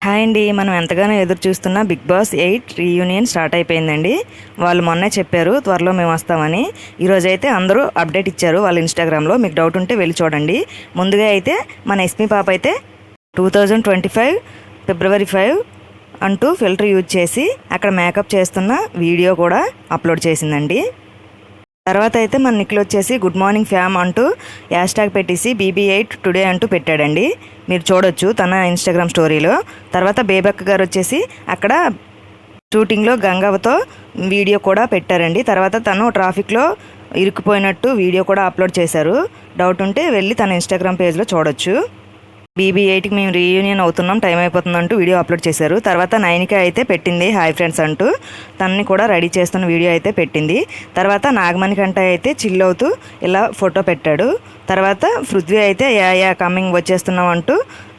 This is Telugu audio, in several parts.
హాయ్ అండి. మనం ఎంతగానో ఎదురు చూస్తున్న బిగ్ బాస్ 8 రీయూనియన్ స్టార్ట్ అయిపోయిందండి. వాళ్ళు మొన్నే చెప్పారు త్వరలో మేము వస్తామని. ఈరోజైతే అందరూ అప్డేట్ ఇచ్చారు వాళ్ళ ఇన్స్టాగ్రామ్లో. మీకు డౌట్ ఉంటే వెళ్ళి చూడండి. ముందుగా అయితే మన ఎస్మి పాప అయితే 2025 ఫిబ్రవరి 5 అంటూ ఫిల్టర్ యూజ్ చేసి అక్కడ మేకప్ చేస్తున్న వీడియో కూడా అప్లోడ్ చేసిందండి. తర్వాత అయితే మన నిఖిల్ వచ్చేసి గుడ్ మార్నింగ్ ఫ్యామ్ అంటూ హ్యాష్ ట్యాగ్ పెట్టేసి BB8 టుడే అంటూ పెట్టాడండి. మీరు చూడొచ్చు తన ఇన్స్టాగ్రామ్ స్టోరీలో. తర్వాత బేబక్క గారు వచ్చేసి అక్కడ షూటింగ్లో గంగవ్వతో వీడియో కూడా పెట్టారండి. తర్వాత తను ట్రాఫిక్లో ఇరుక్కుపోయినట్టు వీడియో కూడా అప్లోడ్ చేశారు. డౌట్ ఉంటే వెళ్ళి తన ఇన్స్టాగ్రామ్ పేజ్లో చూడొచ్చు. BB8కి మేము రీయూనియన్ అవుతున్నాం, టైం అయిపోతుందంటూ వీడియో అప్లోడ్ చేశారు. తర్వాత నైనిక అయితే పెట్టింది హాయ్ ఫ్రెండ్స్ అంటూ తనని కూడా రెడీ చేస్తున్న వీడియో అయితే పెట్టింది. తర్వాత నాగమణి కంట అయితే చిల్ అవుతూ ఇలా ఫోటో పెట్టాడు. తర్వాత పృథ్వీ అయితే యా కమింగ్ వచ్చేస్తున్నాం అంటూ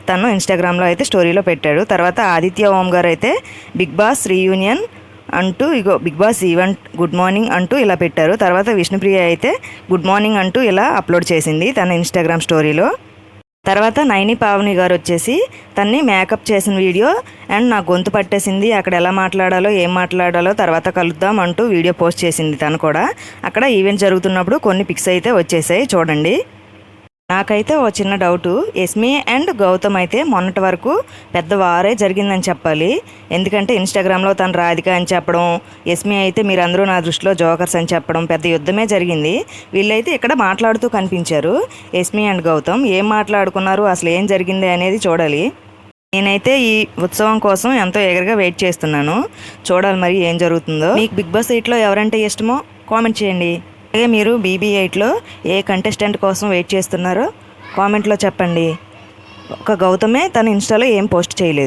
తను ఇన్స్టాగ్రామ్లో అయితే స్టోరీలో పెట్టాడు. తర్వాత ఆదిత్య ఓం గారు అయితే బిగ్ బాస్ రీయూనియన్ అంటూ ఇగో Bigg Boss event good morning అంటూ ఇలా పెట్టారు. తర్వాత విష్ణుప్రియ అయితే గుడ్ మార్నింగ్ అంటూ ఇలా అప్లోడ్ చేసింది తన ఇన్స్టాగ్రామ్ స్టోరీలో. తర్వాత నైని పావని గారు వచ్చేసి తన్ని మేకప్ చేసిన వీడియో అండ్ నా గొంతు పట్టేసింది, అక్కడ ఎలా మాట్లాడాలో ఏం మాట్లాడాలో తర్వాత కలుద్దాం అంటూ వీడియో పోస్ట్ చేసింది తను కూడా. అక్కడ ఈవెంట్ జరుగుతున్నప్పుడు కొన్ని పిక్స్ అయితే వచ్చేసాయి చూడండి. నాకైతే ఓ చిన్న డౌటు, ఎస్మి అండ్ గౌతమ్ అయితే మొన్నటి వరకు పెద్ద వారే జరిగిందని చెప్పాలి. ఎందుకంటే ఇన్స్టాగ్రామ్లో తను రాధిక అని చెప్పడం, ఎస్మి అయితే మీరందరూ నా దృష్టిలో జోకర్స్ అని చెప్పడం, పెద్ద యుద్ధమే జరిగింది. వీళ్ళైతే ఇక్కడ మాట్లాడుతూ కనిపించారు. ఎస్మి అండ్ గౌతమ్ ఏం మాట్లాడుకున్నారు, అసలు ఏం జరిగింది అనేది చూడాలి. నేనైతే ఈ ఉత్సవం కోసం ఎంతో ఎగరగా వెయిట్ చేస్తున్నాను. చూడాలి మరి ఏం జరుగుతుందో. మీకు బిగ్ బాస్ 8లో ఎవరంటే ఇష్టమో కామెంట్ చేయండి. అలాగే మీరు BB8లో ఏ కంటెస్టెంట్ కోసం వెయిట్ చేస్తున్నారో కామెంట్లో చెప్పండి. ఒక గౌతమే తన ఇన్స్టాలో ఏం పోస్ట్ చేయలేదు.